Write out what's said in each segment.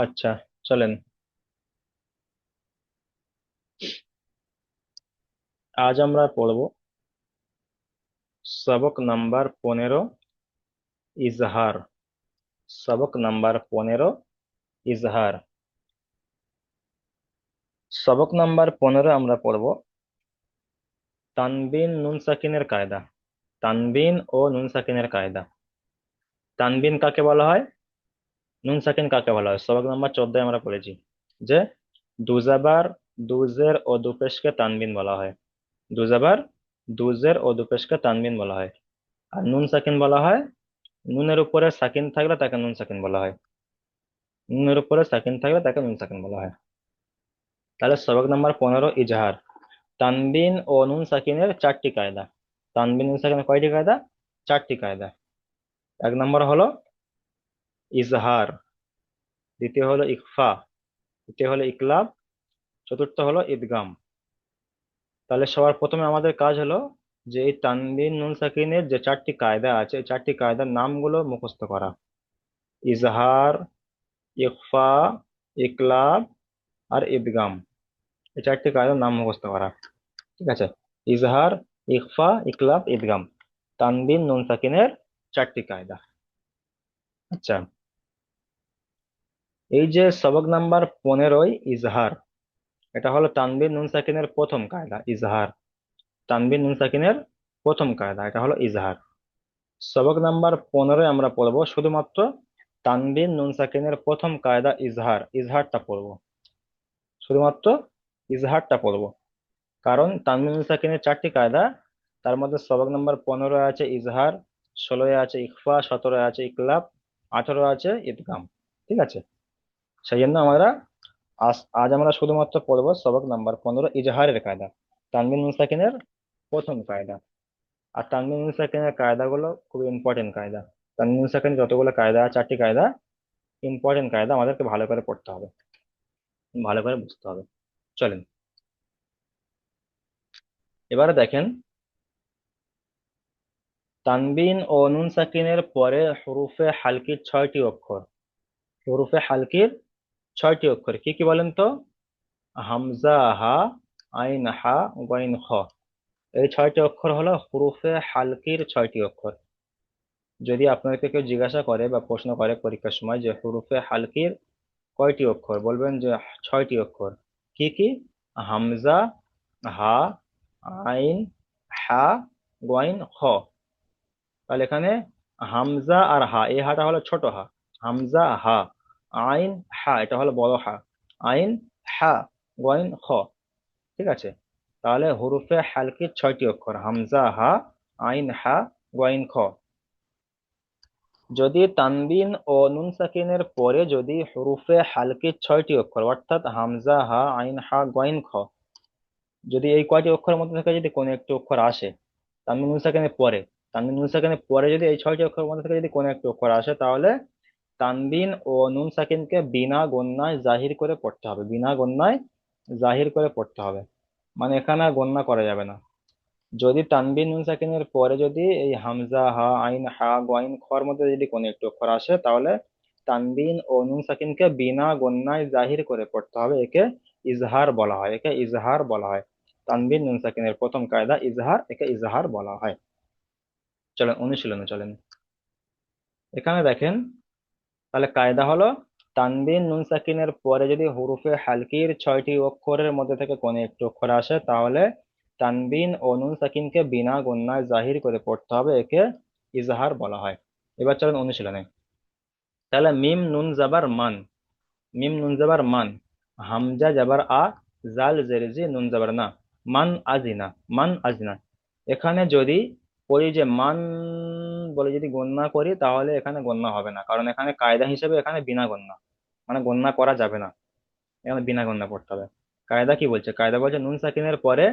আচ্ছা, চলেন। আজ আমরা পড়ব সবক নাম্বার 15, ইজহার। সবক নাম্বার 15, ইজহার। সবক নাম্বার 15 আমরা পড়ব তানবিন নুন সাকিনের কায়দা। তানবিন ও নুন সাকিনের কায়দা। তানবিন কাকে বলা হয়, নুন সাকিন কাকে বলা হয়? সবক নাম্বার 14 আমরা পড়েছি যে দুজাবার, দুজের ও দুপেশকে তানবিন বলা হয়। দুজাবার, দুজের ও দুপেশকে তানবিন বলা হয়। আর নুন সাকিন বলা হয় নুনের উপরে সাকিন থাকলে তাকে নুন সাকিন বলা হয়। নুনের উপরে সাকিন থাকলে তাকে নুন সাকিন বলা হয়। তাহলে সবক নাম্বার 15, ইজহার। তানবিন ও নুন সাকিনের চারটি কায়দা। তানবিন নুন সাকিনের কয়টি কায়দা? চারটি কায়দা। এক নম্বর হলো ইজহার, দ্বিতীয় হলো ইখফা, তৃতীয় হলো ইকলাব, চতুর্থ হলো ইদগাম। তাহলে সবার প্রথমে আমাদের কাজ হলো যে এই তানবিন নুন সাকিনের যে চারটি কায়দা আছে, এই চারটি কায়দার নামগুলো মুখস্থ করা। ইজহার, ইখফা, ইকলাব আর ইদগাম। এই চারটি কায়দার নাম মুখস্থ করা। ঠিক আছে? ইজহার, ইখফা, ইকলাব, ইদগাম, তানবিন নুন সাকিনের চারটি কায়দা। আচ্ছা, এই যে সবক নাম্বার 15, ইজহার, এটা হলো তানবিন নুন সাকিনের প্রথম কায়দা, ইজহার। তানবিন নুন সাকিনের প্রথম কায়দা এটা হলো ইজহার। সবক নাম্বার 15 আমরা পড়বো শুধুমাত্র তানবিন নুন সাকিনের প্রথম কায়দা ইজহার, ইজহারটা পড়বো। শুধুমাত্র ইজহারটা পড়বো। কারণ তানবিন নুন সাকিনের চারটি কায়দা, তার মধ্যে সবক নাম্বার 15 আছে ইজহার, 16 আছে ইখফা, 17 আছে ইকলাব, 18 আছে ইদগাম। ঠিক আছে? সেই জন্য আমরা আজ আমরা শুধুমাত্র পড়বো সবক নাম্বার 15, ইজহারের কায়দা, তানবিন নুন সাকিনের প্রথম কায়দা। আর তানবিন নুন সাকিনের কায়দাগুলো খুব ইম্পর্টেন্ট কায়দা। তানবিন নুন সাকিনের যতগুলো কায়দা, চারটি কায়দা, ইম্পর্টেন্ট কায়দা, আমাদেরকে ভালো করে পড়তে হবে, ভালো করে বুঝতে হবে। চলেন, এবারে দেখেন, তানবিন ও নুন সাকিনের পরে হরুফে হালকির 6টি অক্ষর। হরুফে হালকির 6টি অক্ষর কি কি বলেন তো? হামজা, হা, আইন, হা, গইন, খ। এই 6টি অক্ষর হলো হরুফে হালকির 6টি অক্ষর। যদি আপনাকে কেউ জিজ্ঞাসা করে বা প্রশ্ন করে পরীক্ষার সময় যে হরুফে হালকির কয়টি অক্ষর, বলবেন যে 6টি অক্ষর। কি কি? হামজা, হা, আইন, হা, গইন, খ। তাহলে এখানে হামজা আর হা, এই হাটা হলো ছোট হা। হামজা, হা, আইন, হা এটা হলো বড় হা। আইন, হা, গইন, খ। ঠিক আছে? তাহলে হরুফে হালকির 6টি অক্ষর হামজা, হা, আইন, হা, গইন, খ। যদি তানবিন ও নুন সাকিনের পরে যদি হরুফে হালকির 6টি অক্ষর অর্থাৎ হামজা, হা, আইন, হা, গইন, খ, যদি এই কয়টি অক্ষরের মধ্যে থেকে যদি কোনো একটি অক্ষর আসে তানবিন নুন সাকিনের পরে, তানবিন নুন সাকিনের পরে যদি এই 6টি অক্ষরের মধ্যে থেকে যদি কোনো একটি অক্ষর আসে, তাহলে তানবিন ও নুন সাকিনকে বিনা গণ্যায় জাহির করে পড়তে হবে। বিনা গণ্যায় জাহির করে পড়তে হবে, মানে এখানে আর গণ্যা করা যাবে না। যদি তানবিন নুন সাকিনের পরে যদি এই হামজা, হা, আইন, হা, গইন, খর মধ্যে যদি কোনো একটি অক্ষর আসে, তাহলে তানবিন ও নুন সাকিনকে বিনা গণ্যায় জাহির করে পড়তে হবে। একে ইজহার বলা হয়, একে ইজহার বলা হয়। তানবিন নুন সাকিনের প্রথম কায়দা ইজহার, একে ইজহার বলা হয়। চলেন অনুশীলনে চলেন। এখানে দেখেন, তাহলে কায়দা হলো তানবিন নুন সাকিনের পরে যদি হুরুফে হালকির 6টি অক্ষরের মধ্যে থেকে কোনো একটি অক্ষর আসে, তাহলে তানবিন ও নুন সাকিনকে বিনা গুণনায় জাহির করে পড়তে হবে। একে ইজহার বলা হয়। এবার চলেন অনুশীলনে। তাহলে মিম নুন জাবার মান, মিম নুন জাবার মান, হামজা জাবার আ, জাল জেরজি নুন জাবার না, মান আজিনা, মান আজিনা। এখানে যদি ওই যে মান বলে যদি গণ্যা করি, তাহলে এখানে গণ্যা হবে না, কারণ এখানে কায়দা হিসেবে এখানে বিনা গণ্যা, মানে গণ্যা করা যাবে না। এখানে বিনা গণ্যা পড়তে হবে। কায়দা কি বলছে? কায়দা বলছে নুন সাকিনের পরে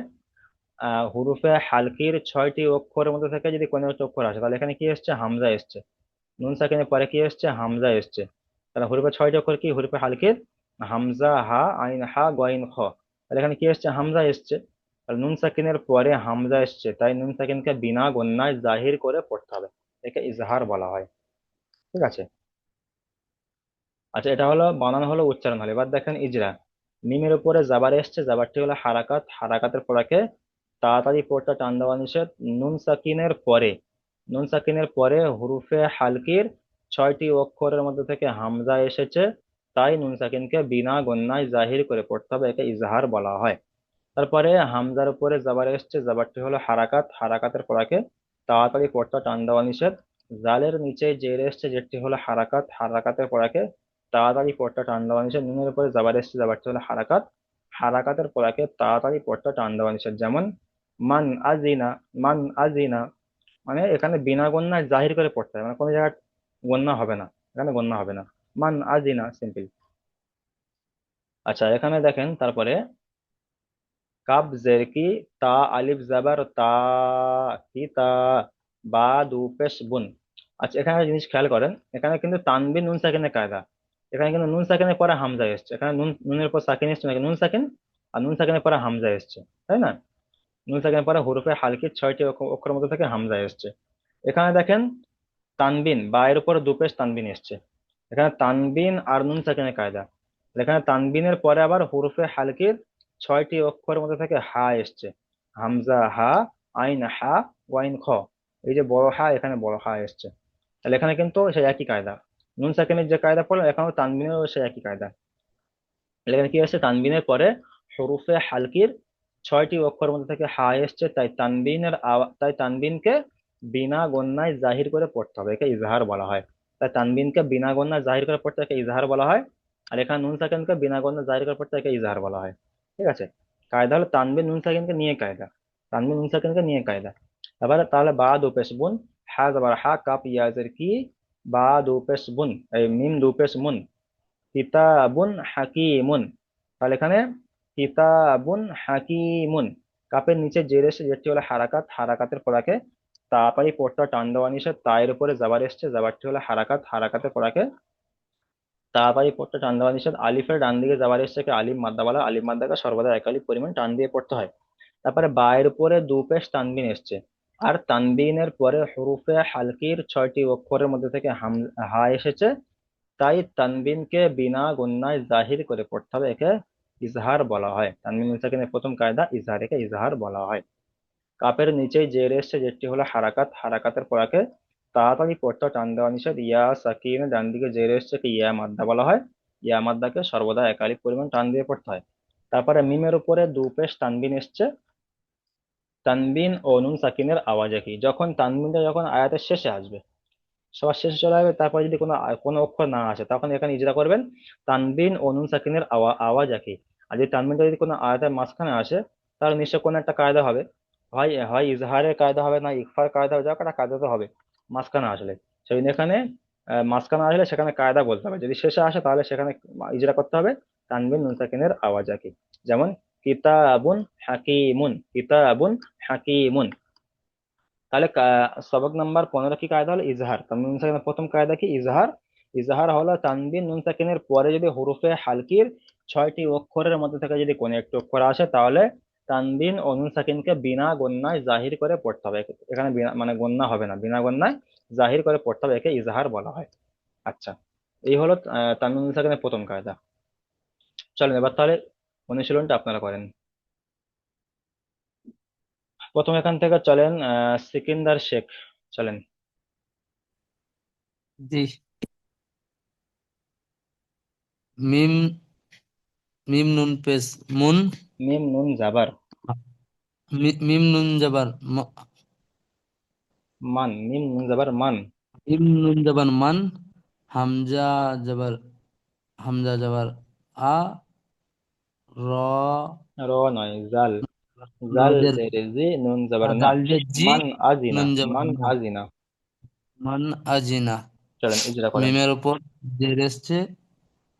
হুরুফে হালকির 6টি অক্ষরের মধ্যে থেকে যদি কোনো একটা অক্ষর আসে, তাহলে এখানে কি এসছে? হামজা এসছে। নুন সাকিনের পরে কি এসছে? হামজা এসছে। তাহলে হুরুফে 6টি অক্ষর কি? হুরুফে হালকির হামজা, হা, আইন, হা, গইন, খ। তাহলে এখানে কি এসছে? হামজা এসছে। তাহলে নুন সাকিনের পরে হামজা এসছে, তাই নুন সাকিনকে বিনা গণ্যায় জাহির করে পড়তে হবে। একে ইজহার বলা হয়। ঠিক আছে? আচ্ছা, এটা হলো বানান, হলো উচ্চারণ হলো। এবার দেখেন ইজরা। মিমের উপরে জাবার এসছে, জাবারটি হলো হারাকাত, হারাকাতের পরাকে তাড়াতাড়ি পড়তে টান দেওয়া নিষেধ। নুন সাকিনের পরে, নুন সাকিনের পরে হুরুফে হালকির 6টি অক্ষরের মধ্যে থেকে হামজা এসেছে, তাই নুন সাকিনকে বিনা গণ্যায় জাহির করে পড়তে হবে, একে ইজহার বলা হয়। তারপরে হামজার উপরে জাবার এসছে, জাবারটি হলো হারাকাত, হারাকাতের পরাকে তাড়াতাড়ি পড়তে টান দেওয়া নিষেধ। জালের নিচে জের এসছে, যেটি হলো হারাকাত, হারাকাতের পরাকে তাড়াতাড়ি পড়তে টান দেওয়া নিষেধ। নুনের উপরে জাবার এসছে, জাবারটি হলো হারাকাত, হারাকাতের পরাকে তাড়াতাড়ি পড়তে টান দেওয়া নিষেধ। যেমন মান আজিনা, মান আজিনা, মানে এখানে বিনা গণ্যায় জাহির করে পড়তে হবে, মানে কোনো জায়গায় গণ্যা হবে না, এখানে গণ্যা হবে না। মান আজিনা, সিম্পল। আচ্ছা, এখানে দেখেন তারপরে কাব জের কি, তা আলিফ জাবার তা, কি তা, বা দু পেশ বুন। আচ্ছা, এখানে একটা জিনিস খেয়াল করেন, এখানে কিন্তু তানবিন নুন সাকিনের কায়দা। এখানে কিন্তু নুন সাকিনের পরে হামজা এসছে, এখানে নুনের পর সাকিন এসছে নাকি নুন সাকিন, আর নুন সাকিনের পরে হামজা এসছে, তাই না? নুন সাকিনের পরে হুরুফে হালকির 6টি অক্ষরের মধ্যে থেকে হামজা এসছে। এখানে দেখেন তানবিন, বা এর উপরে দু পেশ তানবিন এসছে। এখানে তানবিন আর নুন সাকিনের কায়দা। এখানে তানবিনের পরে আবার হুরুফে হালকির 6টি অক্ষরের মধ্যে থেকে হা এসছে। হামজা হা, আইন হা, ওয়াইন খ। এই যে বড় হা, এখানে বড় হা এসছে। তাহলে এখানে কিন্তু সেই একই কায়দা। নুন সাকিনের যে কায়দা পড়লাম, এখানেও তানবিনেরও সেই একই কায়দা। তাহলে এখানে কি আছে, তানবিনের পরে হরুফে হালকির 6টি অক্ষরের মধ্যে থেকে হা এসছে, তাই তানবিনকে বিনা গণ্যায় জাহির করে পড়তে হবে, একে ইজহার বলা হয়। তাই তানবিনকে বিনা গণ্যায় জাহির করে পড়তে একে ইজহার বলা হয়। আর এখানে নুন সাকিনকে বিনা গণ্যায় জাহির করে পড়তে একে ইজহার বলা হয়। ঠিক আছে? কায়দা হলো তানবিন নুন সাকিনকে নিয়ে কায়দা, তানবিন নুন সাকিনকে নিয়ে কায়দা। এবারে তাহলে বা দু পেশ বুন, হা জবর হা, কাপ ইয়াজের কি, বা দু পেশ বুন, এই মিম দু পেশ মুন, কিতাবুন হাকিমুন। তাহলে এখানে কিতাবুন হাকিমুন, কাপের নিচে জের এসে, যেটি হলো হারাকাত, হারাকাতের পড়াকে তাড়াতাড়ি পড়তে টান দেওয়া নিষেধ। তায়ের উপরে জাবার এসছে, জাবারটি হলো হারাকাত, হারাকাতের পড়াকে তাড়াতাড়ি পড়তে টান দেওয়া নিষেধ। আলিফের ডান দিকে জাবার এসছে, আলিফ মাদ্দা বলা হয়। আলিফ মাদ্দাকে সর্বদা এক আলিফ পরিমাণ টান দিয়ে পড়তে হয়। তারপরে বায়ের উপরে দু পেশ তানবিন এসছে, আর তানবিনের পরে হুরুফে হালকির 6টি অক্ষরের মধ্যে থেকে হা এসেছে, তাই তানবিনকে বিনা গুণায় জাহির করে পড়তে হবে, একে ইজহার বলা হয়। তানবিন মুনসাকিনের প্রথম কায়দা ইজহার, একে ইজহার বলা হয়। কাপের নিচেই জের এসছে, যেটি হলো হারাকাত, হারাকাতের পরাকে তাড়াতাড়ি পড়তে টান দেওয়া নিষেধ। ইয়া সাকিন, ডান দিকে জের এসছে, ইয়া মাদ্দা বলা হয়। ইয়া মাদ্দাকে সর্বদা একালিক পরিমাণ টান দিয়ে পড়তে হয়। তারপরে মিমের উপরে দু পেশ তানবিন এসছে, তানবিন ও নুন সাকিনের আওয়াজ একই। যখন তানবিনটা যখন আয়াতের শেষে আসবে, সবার শেষে চলে আসবে, তারপর যদি কোনো অক্ষর না আসে, তখন এখানে ইজরা করবেন তানবিন ও নুন সাকিনের আওয়াজ একই। আর যদি তানবিনটা যদি কোনো আয়াতের মাঝখানে আসে, তাহলে নিশ্চয় কোনো একটা কায়দা হবে। হয় হয় ইজহারের কায়দা হবে, না ইকফার কায়দা হবে, যা একটা কায়দা তো হবে মাঝখানে আসলে। সেই জন্য এখানে মাঝখানে আসলে সেখানে কায়দা বলতে হবে, যদি শেষে আসে তাহলে সেখানে ইজরা করতে হবে তানবিন নুন সাকিনের আওয়াজ একই। যেমন কিতাবুন হাকিমুন, কিতাবুন হাকিমুন। তাহলে সবক নাম্বার 15 কি কায়দা হলো ইজহার। তানবিন নুন সাকিনের প্রথম কায়দা কি ইজহার। ইজহার হলো তানবিন নুন সাকিনের পরে যদি হুরুফে হালকির 6টি অক্ষরের মধ্যে থেকে যদি কোনো একটি অক্ষর আসে, তাহলে তানবিন ও নুন সাকিনকে বিনা গণ্যায় জাহির করে পড়তে হবে। এখানে বিনা মানে গণ্যা হবে না, বিনা গণ্যায় জাহির করে পড়তে হবে, একে ইজহার বলা হয়। আচ্ছা, এই হলো তানবিন নুন সাকিনের প্রথম কায়দা। চলেন এবার তাহলে অনুশীলনটা আপনারা করেন। প্রথম এখান থেকে চলেন, সিকিন্দার শেখ, চলেন। জি। মিম, মিম নুন পেশ মুন, মিম নুন জাবার মিম নুন জাবার মান, মিম নুন জাবার মান। মিম নুন জাবার মান, হামজা জাবার, হামজা জাবার আ, র, র নয়, জাল। জাল জের, জেরে জি, নুন জবর না। দাল জের জি, মান আজিনা, নুন জাবার মান না, আজিনা। মান আজিনা। চলেন ইজরা করেন। মিমের উপর জের এসছে,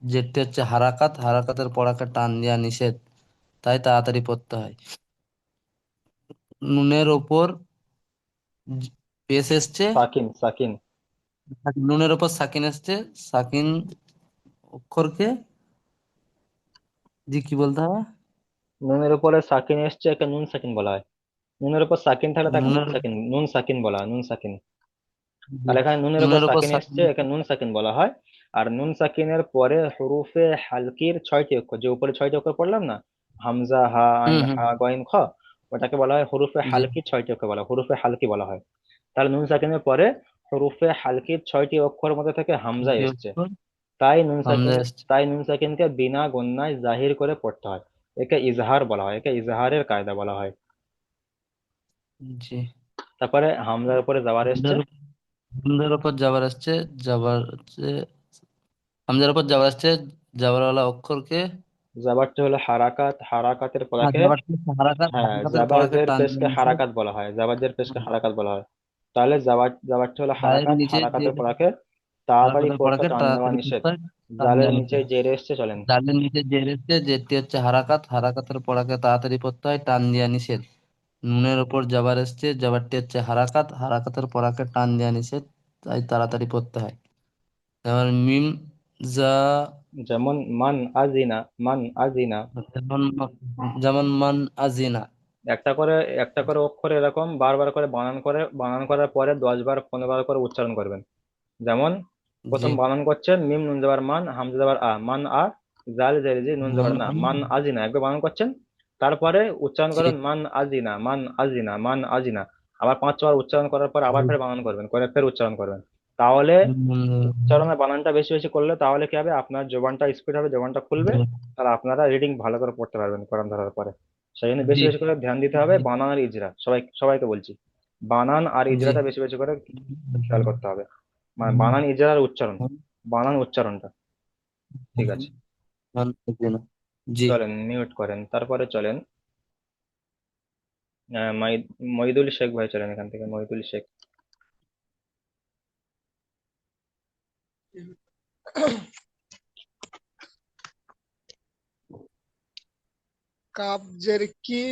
জেরটি হচ্ছে হারাকাত, হারাকাতের পড়াকে টান দেওয়া নিষেধ, তাই তাড়াতাড়ি পড়তে হয়। নুনের ওপর পেশ এসছে, সাকিন, সাকিন। নুনের ওপর সাকিন এসছে, সাকিন অক্ষরকে জি কি বলতে হবে? নুনের উপরে সাকিন এসছে, একে নুন সাকিন বলা হয়। নুনের উপর সাকিন থাকলে তাকে নুন নুনের, সাকিন, নুন সাকিন বলা হয়, নুন সাকিন। জি, তাহলে এখানে নুনের উপর নুনের উপর সাকিন সাকিন এসছে, এসছে, একে নুন সাকিন বলা হয়। আর নুন সাকিনের পরে হরুফে হালকির 6টি অক্ষর, যে উপরে 6টি অক্ষর পড়লাম না, হামজা, হা, আইন, হুম হুম হা, গইন, খ, ওটাকে বলা হয় হরুফে জি হালকির 6টি অক্ষর বলা হয়, হরুফে হালকি বলা হয়। তাহলে নুন সাকিনের পরে হরুফে হালকির 6টি অক্ষরের মধ্যে থেকে হামজা জি এসছে। অক্ষর তাই নুন হামজা সাকিন আসছে। তাই নুন সাকিনকে বিনা গুণনায় জাহির করে পড়তে হয়। একে ইজহার বলা হয়, একে ইজহারের কায়দা বলা হয়। জি তারপরে হামজার উপরে যাওয়ার এসছে। হামজার উপর হামজার উপর জাবার আসছে। জাবার হচ্ছে হামজার উপর জাবার আসছে। জাবারওয়ালা অক্ষরকে জাবারটা হলো হারাকাত, হারাকাতের পরাকে, জাবারকে হারাকাত হ্যাঁ, হারাকাতের পরাকে জাবাজের টান দিয়ে পেশকে নিচে। হারাকাত বলা হয়, জাবাজের পেশকে হারাকাত বলা হয়। তাহলে জাবারটা হলো জায়ের হারাকাত, নিচে যে হারাকাতের পরাকে তাড়াতাড়ি হারাকাতের পড়তে পরাকে টান দেওয়া তাড়াতাড়ি নিষেধ। করতে হয় টান জালের দেওয়া নিচে নিচে। জেরে এসছে, চলেন। জালের নিচে যে রেখে যেটি হচ্ছে হারাকাত হারাকাতের পরাকে তাড়াতাড়ি পড়তে হয় টান দেওয়া নিষেধ। নুনের ওপর জাবার এসছে। জাবারটি হচ্ছে হারাকাত হারাকাতের পরাকে টান দেওয়া নিষেধ, তাই তাড়াতাড়ি পড়তে হয়। যেমন মিম যা যেমন মান আজিনা, মান আজিনা। যেমন যেমন মান আজিনা। একটা করে একটা করে অক্ষর এরকম বারবার করে বানান করার পরে 10 বার 15 বার করে উচ্চারণ করবেন। যেমন জি প্রথম বানান করছেন মিম নুন জবর মান, হামজা জবর আ, মান আ, জাল জের জি, নুন জবর মান না, মান আজিনা, একবার বানান করছেন। তারপরে উচ্চারণ জি করবেন মান আজিনা, মান আজিনা, মান আজিনা। আবার 5 বার উচ্চারণ করার পর আবার জি ফের বানান করবেন, করে ফের উচ্চারণ করবেন। তাহলে উচ্চারণের বানানটা বেশি বেশি করলে তাহলে কি হবে, আপনার জবানটা স্পিড হবে, জবানটা খুলবে। আর আপনারা রিডিং ভালো করে পড়তে পারবেন কোরআন ধরার পরে। সেই জন্য বেশি জি বেশি করে ধ্যান দিতে হবে বানান আর ইজরা, সবাইকে বলছি, বানান আর জি ইজরাটা বেশি বেশি করে খেয়াল করতে হবে। মানে বানান, ইজরা আর উচ্চারণ, বানান উচ্চারণটা। ঠিক আছে, মান আজিনা। জি চলেন মিউট করেন, তারপরে চলেন। মইদুল শেখ ভাই চলেন, এখান থেকে মইদুল শেখ। কাপ জের কি,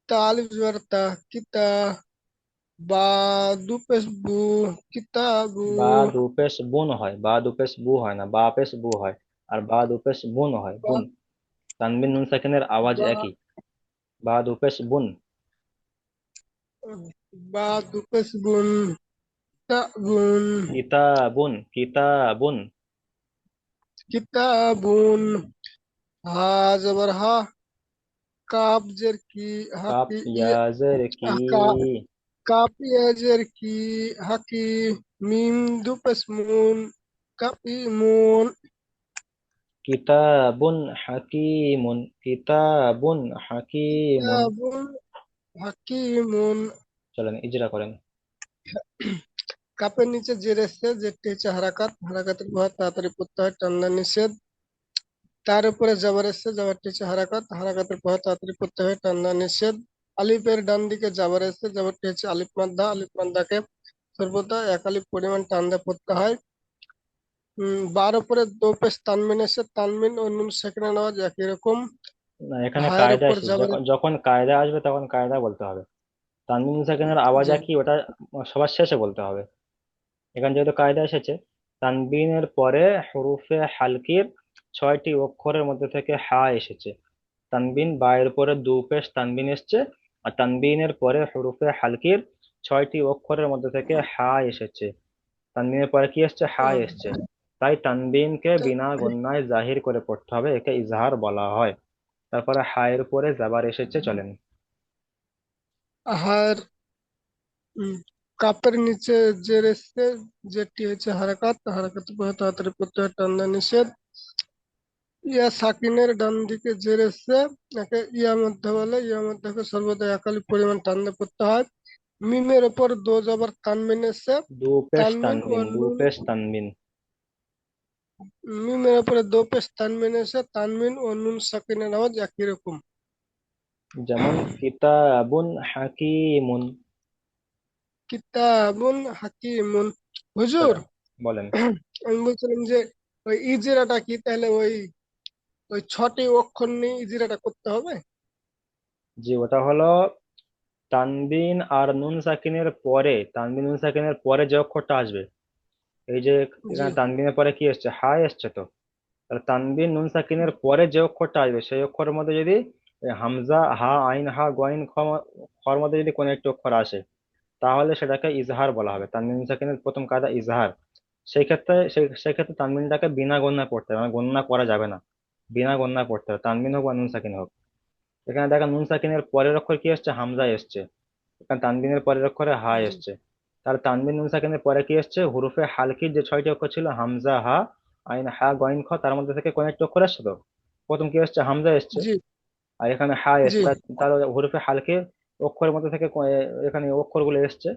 তা আলিফ জবর তা, কিতা, বা দু পেশ বু, কিতাবু। বা দু পেশ বুন হয়, বা দু পেশ বু হয় না, বা পেশ বু হয়। আর বা দু পেশ বুন হয়, বা বুন। তানবিন নুন সাকিনের আওয়াজ বা একই। বা দু পেশ বুন। বা দু পেশ বুন, তা বুন, কিতাবুন, কিতাবুন। কিতাবুন। হা জবর হা, কাপ জের কি, কাপ হাকি ইয়াজের কি। কাপ জের কি, হাকি, মিম দু পেশ মুন, কাপিমুন। কিতাবুন হাকিমুন, কিতাবুন হাকিমুন। কিতাবুন হাকিমুন। চলেন ইজরা করেন। কাপের নিচে জের এসছে, যেটি হচ্ছে হারাকাত হারাকাতের ভয় তাড়াতাড়ি পড়তে হয় টান্না নিষেধ। তার উপরে জাবার এসছে, জাবারটি হচ্ছে হারাকাত হারাকাতের ভয় তাড়াতাড়ি পড়তে হয় টান্না নিষেধ। আলিফের ডান দিকে জাবার এসছে, জাবারটি হচ্ছে আলিফ মাদ্দা, আলিফ মাদ্দাকে সর্বদা এক আলিফ পরিমাণ টান দিয়ে পড়তে হয়। বার উপরে দো পেশ তানমিন এসছে, তানমিন ও নুন সেকেন্ড আওয়াজ একই রকম। না, এখানে হায়ের কায়দা উপর এসেছে, জাবার যখন যখন কায়দা আসবে তখন কায়দা বলতে হবে। তানবিন সাকিনের আওয়াজ জি একই, ওটা সবার শেষে বলতে হবে। এখানে যেহেতু কায়দা এসেছে, তানবিনের পরে হরুফে হালকির 6টি অক্ষরের মধ্যে থেকে হা এসেছে। তানবিন বায়ের পরে দু পেশ তানবিন এসছে। আর তানবিনের পরে হরুফে হালকির 6টি অক্ষরের মধ্যে থেকে হা এসেছে। তানবিনের পরে কি এসছে, হা এসছে। তাই তানবিনকে বিনা গুণনায় জাহির করে পড়তে হবে, একে ইজহার বলা হয়। তারপরে হায়ের পরে জাবার এসেছে, চলেন। হার কাপের নিচে জের এসছে, যেটি হচ্ছে হারাকাত হারাকাত ভয় তাড়াতাড়ি পড়তে হয় টান্না নিষেধ। ইয়া সাকিনের ডান দিকে জের এসছে, একে ইয়া মধ্যে বলে, ইয়া মধ্যকে সর্বদা একালি পরিমাণ টানতে পড়তে হয়। মিমের ওপর দো জবর তানমিন এসছে, দু পেশ তানমিন ও তানবিন, দু নুন। পেশ তানবিন। মিমের ওপরে দো পেশ তানমিন এসে, তানমিন ও নুন সাকিনের আওয়াজ একই রকম। যেমন কিতাবুন হাকিমুন। কিতাবুন হাকিমুন। হুজুর, চলেন, বলেন। আমি বলছিলাম যে ওই ইজিরাটা কি, তাহলে ওই ওই 6টি অক্ষর নিয়ে ইজিরাটা করতে হবে? জি, ওটা হলো তানবিন আর নুন সাকিনের পরে, তানবিন নুন সাকিনের পরে যে অক্ষরটা আসবে, এই যে জি এখানে তানবিনের পরে কি এসছে, হা এসছে তো। তাহলে তানবিন নুন সাকিনের পরে যে অক্ষরটা আসবে সেই অক্ষরের মধ্যে যদি হামজা, হা, আইন, হা, গইন, খ, খর মধ্যে যদি কোনো একটি অক্ষর আসে, তাহলে সেটাকে ইজহার বলা হবে। তানবিন নুন সাকিনের প্রথম কায়দা ইজহার। সেই ক্ষেত্রে তানবিনটাকে বিনা গণ্যায় পড়তে হবে, মানে গণ্যা করা যাবে না, বিনা গণ্যায় পড়তে হবে, তানবিন হোক বা নুন সাকিন হোক। এখানে দেখা নুন সাকিনের পরের অক্ষর কি এসছে, হামজা এসছে, এখানে তানবিনের পরের অক্ষরে হা জি এসছে। তাহলে তানবিন নুন সাকিনের পরে কি এসছে, হুরুফে হালকির যে 6টি অক্ষর ছিল হামজা, হা, আইন, হা, গইন, খ, তার মধ্যে থেকে কোন একটি অক্ষর এসছে তো, প্রথম কি এসছে, হামজা এসছে, জি আর এখানে হা জি এসছে, তাহলে হুরুফে হালকির অক্ষরের মধ্যে থেকে এখানে অক্ষরগুলো এসছে।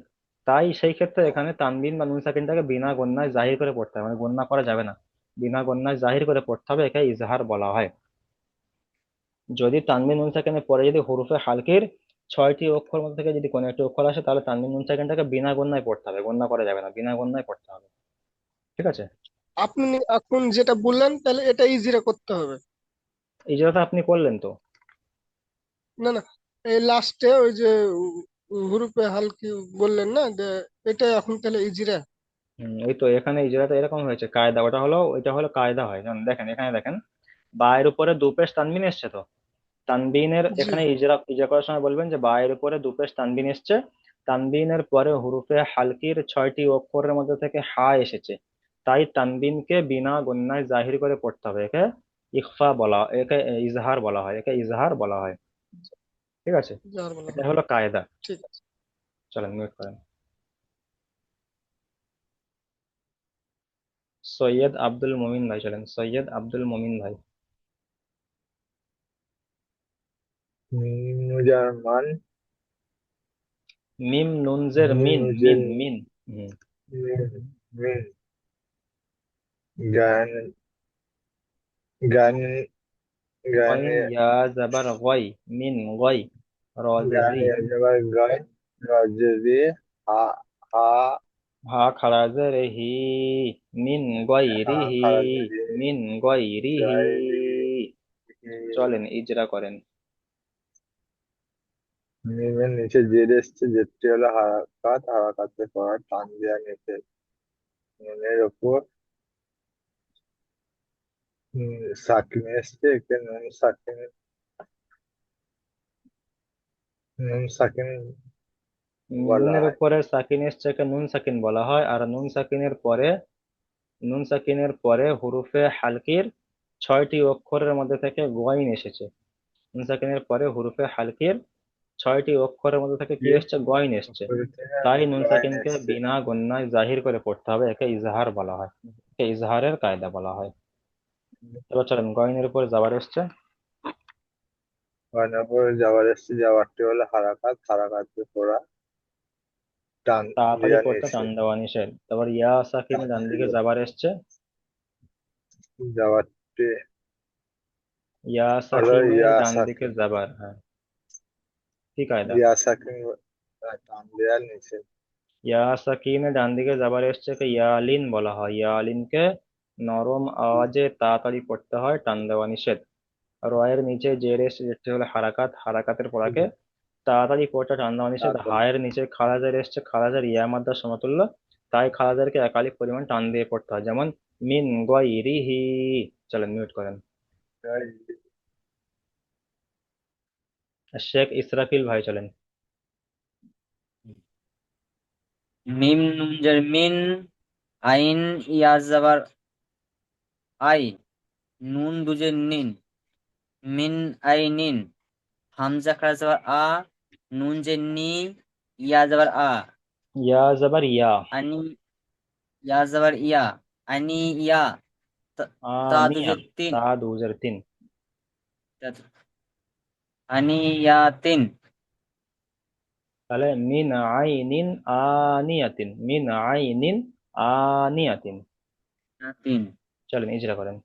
তাই সেই ক্ষেত্রে এখানে তানবিন বা নুন সাকিনটাকে বিনা গণ্যায় জাহির করে পড়তে হবে, মানে গণ্যা করা যাবে না, বিনা গণ্যায় জাহির করে পড়তে হবে, একে ইজহার বলা হয়। যদি তানবিন নুন সাকিনের পরে যদি হুরুফে হালকির 6টি অক্ষর মধ্যে থেকে যদি কোনো একটি অক্ষর আসে, তাহলে তানবিন নুন সাকিনটাকে বিনা গণ্যায় পড়তে হবে, গণ্যা করা যাবে না, বিনা গণ্যায় পড়তে হবে। ঠিক আছে? আপনি এখন যেটা বললেন তাহলে এটা ইজিরা করতে হবে। এই যেটা আপনি করলেন তো। না না, এই লাস্টে ওই যে হুরুপে হালকি বললেন না যে, এটা এখন তাহলে ইজিরা। এই তো এখানে এই যেটা এরকম হয়েছে কায়দা, ওইটা হলো কায়দা হয়, যেমন দেখেন এখানে দেখেন, বায়ের উপরে দু পেশ তানবিন এসছে তো, তানবিনের জি এখানে ইজরা ইজরা করার সময় বলবেন যে বায়ের উপরে দু পেশ তানবিন এসছে, তানবিনের পরে হুরুফে হালকির 6টি অক্ষরের মধ্যে থেকে হা এসেছে, তাই তানবিনকে বিনা গুণনায় জাহির করে পড়তে হবে, একে ইজহার বলা হয়, একে ইজহার বলা হয়। ঠিক আছে? যার বলা এটা হয়। হলো কায়দা। ঠিক আছে। চলেন মিউট করেন। সৈয়দ আব্দুল মুমিন ভাই, চলেন সৈয়দ আব্দুল মুমিন ভাই। নুজার মান, মিম নুনজের মিন, নুজের মিন মিন। হুম। মিন, মিন, গান, গান, গইন গানে, ইয়া জাবার গই, মিন গই, রজের রি, গানে জবর গান, রাজরি, হা, হা, হা খারাজের হি, মিন হা গয়রিহি, খারাজরি, মিন গয়রিহি। গায়রি, চলেন ইজরা করেন। মিমের নিচে জের এসছে, জেরটি হলো হারাকাত, হারাকাতের পর টান দেওয়া নিচে, নুনের ওপর সাকিন এসছে, একে নুন সাকিন বলা নুনের হয়। উপরে সাকিন এসছে, একে নুন সাকিন বলা হয়, আর নুন সাকিনের পরে হুরুফে হালকির 6টি অক্ষরের মধ্যে থেকে গইন এসেছে, নুন সাকিনের পরে হুরুফে হালকির 6টি অক্ষরের মধ্যে থেকে কি দিয়ে এসছে, গইন এসছে, উপরে থেকে তাই নুন গান সাকিনকে এসছে, বিনা গণ্যায় জাহির করে পড়তে হবে, একে ইজহার বলা হয়, একে ইজহারের কায়দা বলা হয়। এবার চলেন গইনের উপর যাবার এসছে, গানের উপরে যাওয়ার এসছে, যাওয়ারটি হলো হারাকাত, হারাকাতের পড়া টান তাড়াতাড়ি দেওয়া পড়তে টান নিষেধ, দেওয়া নিষেধ। তারপর ইয়া সাকিন ডান দিকে যাবার এসছে, যাওয়ারটি ইয়া হলো সাকিনে ইয়া ডান দিকে সাকিন, যাবার, হ্যাঁ, কি কায়দা, ইয়া সাকিন টান দেওয়া নিষেধ, ইয়া সাকিনে ডান দিকে যাবার এসছে কে ইয়ালিন বলা হয়, ইয়ালিনকে নরম আওয়াজে তাড়াতাড়ি পড়তে হয়, টান দেওয়া নিষেধ। আর রয়ের নিচে জের এসছে, যেটি হলো হারাকাত, হারাকাতের পড়াকে তাড়াতাড়ি পড়তে টান দেওয়া নিষেধ। তারপরে হায়ের নিচে খালাজের এসছে, খালাজের ইয়া মাদ্দার সমতুল্য, তাই খালাজেরকে একালিক পরিমাণ টান দিয়ে পড়তে হয়, যেমন মিন গয়রিহি। চলেন মিউট করেন। আর শেখ ইসরাফিল ভাই চলেন। মিম নুনজের মিন, আইন ইয়া জাবার আই, নুন দুজের নিন, মিন আই নিন, হামজা খারা যাবার আ, নুন যে নি, ইয়া যাবার আ, ইয়া জাবার ইয়া, আনি, ইয়া যাবার ইয়া, আনি ইয়া, তা আনিয়া, দুজের তিন, তা 2003। আনি ইয়া তিন, তাহলে মিন আইনিন আনিয়াতিন, মিন আইনিন আনিয়াতিন। তিন। চলেন ইজরা করেন।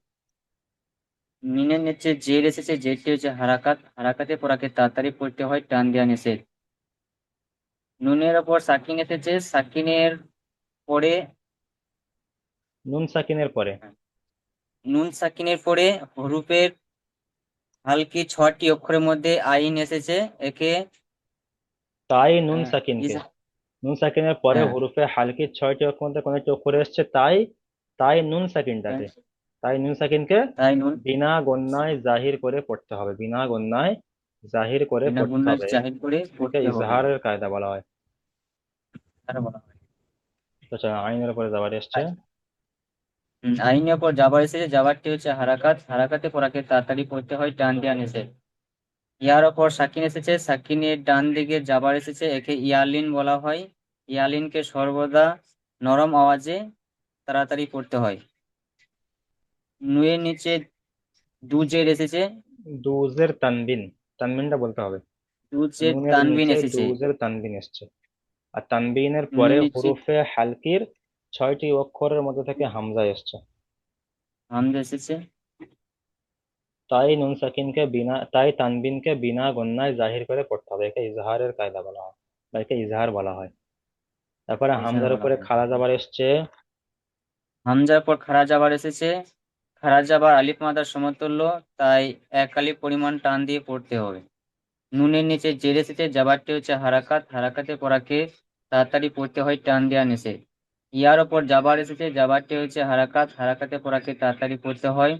মিনের নিচে জের এসেছে, জেরটি হচ্ছে হারাকাত, হারাকাতে পড়াকে তাড়াতাড়ি পড়তে হয়, টান দেওয়া নিষেধ। নুনের ওপর সাকিন এসেছে, সাকিনের পরে, নুন সাকিনের পরে, নুন সাকিনের পরে হরুফের হালকি 6টি অক্ষরের মধ্যে আইন এসেছে, একে তাই নুন আহ, সাকিনকে, ইস- নুন সাকিনের পরে হ্যাঁ, হুরুফে হালকির 6টি অক্ষর মধ্যে কোনো একটি অক্ষর এসছে, তাই তাই নুন সাকিনটাকে, তাই নুন সাকিনকে তাই নুন বিনা গণ্যায় জাহির করে পড়তে হবে, বিনা গণ্যায় জাহির করে বিনা পড়তে গুণনা হবে, জাহির করে একে পড়তে হবে, ইজহারের কায়দা বলা হয়। তারা বলা হয়। তো চলো, আইনের উপরে যাবার এসছে, আইনের পর যাবার এসেছে, যাবারটি হচ্ছে হারাকাত, হারাকাতে পড়াকে তাড়াতাড়ি পড়তে হয়, টান দেওয়া নিষেধ। ইয়ার ওপর সাকিন এসেছে, সাকিনের ডান দিকে যাবার এসেছে, একে ইয়ালিন বলা হয়। ইয়ালিনকে সর্বদা নরম আওয়াজে তাড়াতাড়ি পড়তে হয়। নুয়ের নিচে দুজের এসেছে, দুজের তানবিন, তানবিনটা বলতে হবে। দুজের নুনের তানবিন নিচে এসেছে। দুজের তানবিন এসছে, আর তানবিনের পরে নুনের নিচে হুরুফে হালকির 6টি অক্ষরের মধ্যে থেকে হামজা এসছে। হামজা এসেছে। তাই তানবিনকে বিনা গণ্যায় জাহির করে পড়তে হবে, একে ইজহারের কায়দা বলা হয় বা একে ইজহার বলা হয়। তারপরে ইজহার হামজার বলা উপরে হয়। খাড়া জাবার এসছে, হামজার পর খাড়া জাবার এসেছে, খাড়া জাবার আলিফ মাদার সমতুল্য, তাই এক আলিফ পরিমাণ টান দিয়ে পড়তে হবে। নুনের নিচে জের এসেছে, জাবারটি হচ্ছে হারাকাত, হারাকাতে পড়াকে তাড়াতাড়ি পড়তে হয়, টান দেওয়া নিষেধ। ইয়ার ওপর জাবার এসেছে, জাবারটি হচ্ছে হারাকাত, হারাকাতে পড়াকে তাড়াতাড়ি পড়তে হয়,